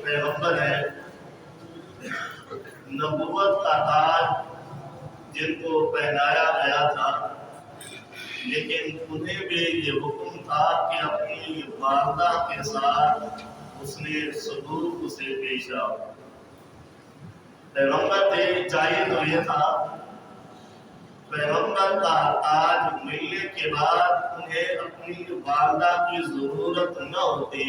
پیغمبر ہیں، نبوت کا تاج جن کو پہنایا گیا تھا، لیکن انہیں بھی یہ حکم تھا کہ اپنی والدہ کے ساتھ حسن سلوک سے پیش آؤ۔ پیغمبر تھے، چاہیے تو یہ تھا پیغمبر کا تاج ملنے کے بعد انہیں اپنی والدہ کی ضرورت نہ ہوتی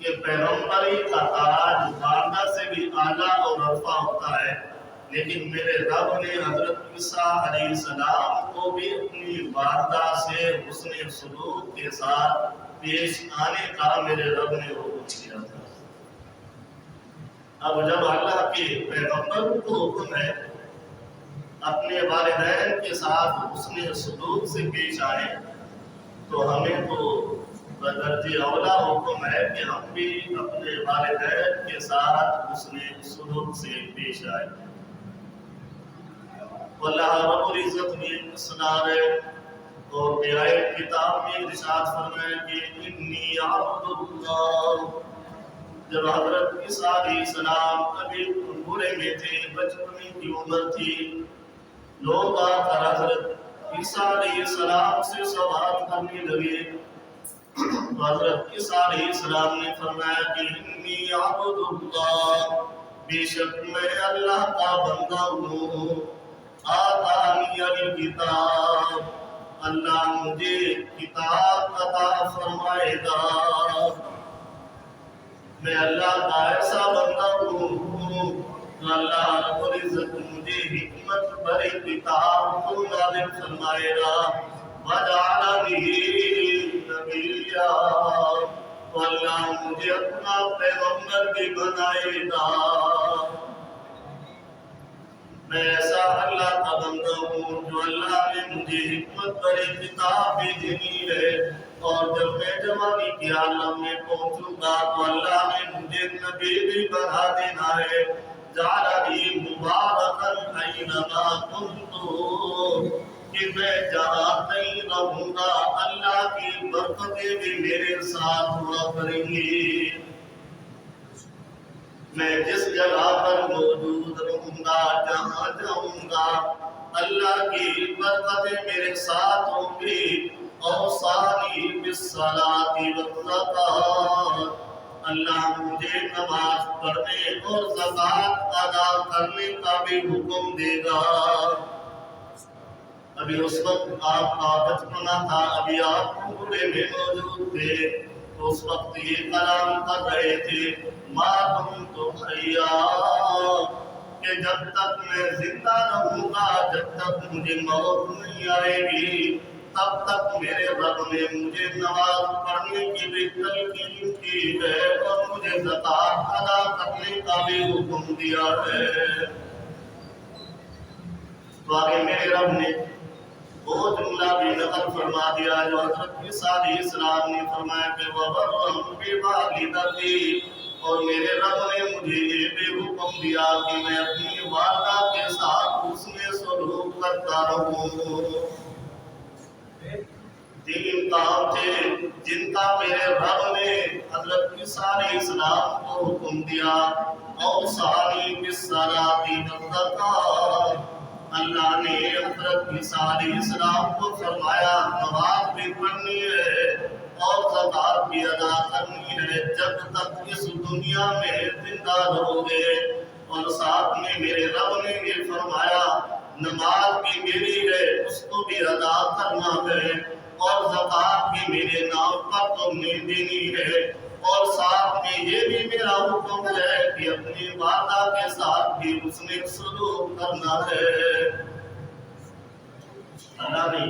کہ پیغمبری کا تاج والدہ سے بھی اعلیٰ اور رفع ہوتا ہے، لیکن میرے رب نے حضرت عیسیٰ علیہ السلام کو بھی اپنی والدہ سے حسن سلوک کے ساتھ پیش آنے کا میرے رب نے حکم کیا تھا۔ اب جب اللہ کے پیغمبر کو حکم ہے اپنے والدین کے ساتھ حسن سلوک سے پیش آئیں، تو ہمیں تو بدرجہ اولا حکم ہے کہ ہم بھی اپنے والدین کے ساتھ حسن سلوک سے پیش آئیں۔ اللہ رب العزت نے اسرار اور بیائے کتاب میں ارشاد فرمایا کہ انی عبد اللہ۔ جب حضرت عیسیٰ علیہ السلام ابھی بڑے میں تھے، بچپنے کی عمر تھی، لوگ آ کر حضرت عیسیٰ علیہ السلام سے سوال کرنے لگے، تو حضرت عیسیٰ علیہ السلام نے فرمایا کہ انی عبد اللہ، بے شک میں اللہ کا بندہ ہوں، آتانی الکتاب، اللہ مجھے کتاب عطا فرمائے گا۔ میں اللہ کا ایسا بندہ ہوں، اللہ رب العزت مجھے حکمت بھری کتاب کو نازل فرمائے گا، وجعلنی نبیّا، اللہ مجھے اپنا پیغمبر بھی بنائے گا۔ میں ایسا اللہ کا بندہ ہوں جو اللہ نے مجھے حکمت بھری کتاب بھی دینی ہے، اور جب میں جوانی کے عالم میں پہنچوں گا تو اللہ نے مجھے نبی بھی بنا دینا ہے۔ جعلنی مبارکا اینما کنت، کہ میں جہاں کہیں رہوں گا اللہ کی برکتیں بھی میرے ساتھ ہوا کریں گی۔ میں جس جگہ پر موجود رہوں گا، جہاں جاؤں گا، اللہ کی برکتیں میرے ساتھ ہوں گی۔ اوصانی بالصلاۃ والزکوٰۃ، اللہ مجھے نماز پڑھنے اور زکوٰۃ ادا کرنے کا بھی حکم دے گا۔ ابھی اس وقت آپ کا بچپنا تھا، ابھی آپ بوڑھے میں موجود تھے، تو اس وقت یہ کلام کر رہے تھے، ما کنت حیا، کہ جب تک میں زندہ رہوں گا، جب تک مجھے موت نہیں آئے گی، تب تک میرے رب نے مجھے نماز پڑھنے کی بھی تلقین کی ہے اور مجھے زکوٰۃ ادا کرنے کا بھی حکم دیا ہے۔ تو آگے میرے رب نے وہ جملہ بھی نقل فرما دیا جو حضرت عیسیٰ علیہ السلام نے فرمایا کہ وَبَرًّا بِوَالِدَتِي، اور میرے رب نے مجھے یہ بھی حکم دیا کہ میں اپنی والدہ کے ساتھ حسن سلوک کرتا رہوں۔ تین کام تھے جن کا میرے رب نے حضرت عیسیٰ علیہ السلام کو حکم دیا۔ اوصانی بالصلاۃ والزکوٰۃ، اللہ نے حضرت عیسیٰ علیہ السلام کو فرمایا نماز بھی پڑھنی ہے اور زکوٰۃ بھی ادا کرنی ہے جب تک اس دنیا میں زندہ رہو گے۔ اور ساتھ میں میرے رب نے یہ فرمایا نماز بھی میری ہے، اس کو بھی ادا کرنا ہے، اور زکوٰۃ بھی میرے نام پر تم نے دینی ہے، اور ساتھ میں یہ بھی میرا حکم ہے کہ اپنی والدہ کے ساتھ بھی حسن سلوک کرنا ہے۔ اللہ نے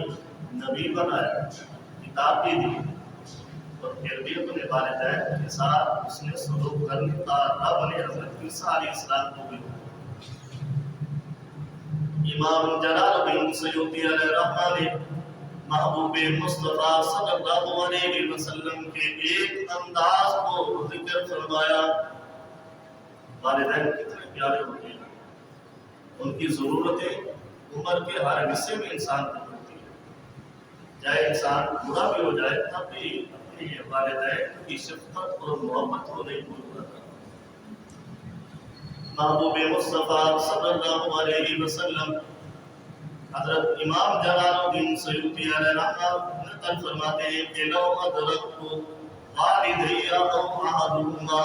نبی بنایا، کتاب بھی دی، اور پھر بھی اپنے والدین کے ساتھ حسن سلوک کرنے کا رب نے حضرت عیسیٰ علیہ السلام کو بھی۔ امام جلال الدین سیوطی علیہ رحمہ نے محبوب مصطفیٰ صلی اللہ علیہ وسلم کے ایک انداز کو ذکر فرمایا۔ والدین کتنے پیارے ہوتے ہیں، ان کی ضرورتیں عمر کے ہر حصے میں انسان کو ہوتی ہیں، چاہے انسان برا بھی ہو جائے تب بھی اپنے والدین کی شفقت اور محبت کو نہیں بھولتا۔ محبوب مصطفیٰ صلی اللہ علیہ وسلم حضرت امام جلال الدین سیوطی علیہ رحمہ نقل فرماتے ہیں کہ لو ادرکت والدی او احدہما،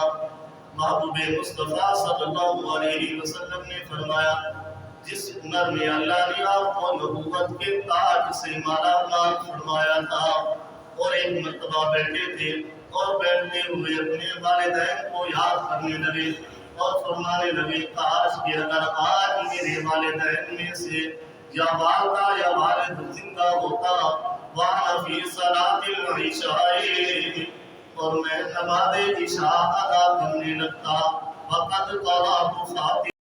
محبوب مصطفیٰ صلی اللہ علیہ وسلم نے فرمایا جس عمر میں اللہ نے آپ کو نبوت کے تاج سے مالا مال فرمایا تھا، اور ایک مرتبہ بیٹھے تھے اور بیٹھتے ہوئے اپنے والدین کو یاد کرنے لگے اور فرمانے لگے کاش کہ اگر آج میرے والدین میں سے یا والدہ یا والد زندہ ہوتا وَأَنَا فِي صَلَاةِ الْعِشَاءِ، اور میں نماز عشاء ادا کرنے لگتا وَقَدْ قَرَأْتُ فَاتِحَةَ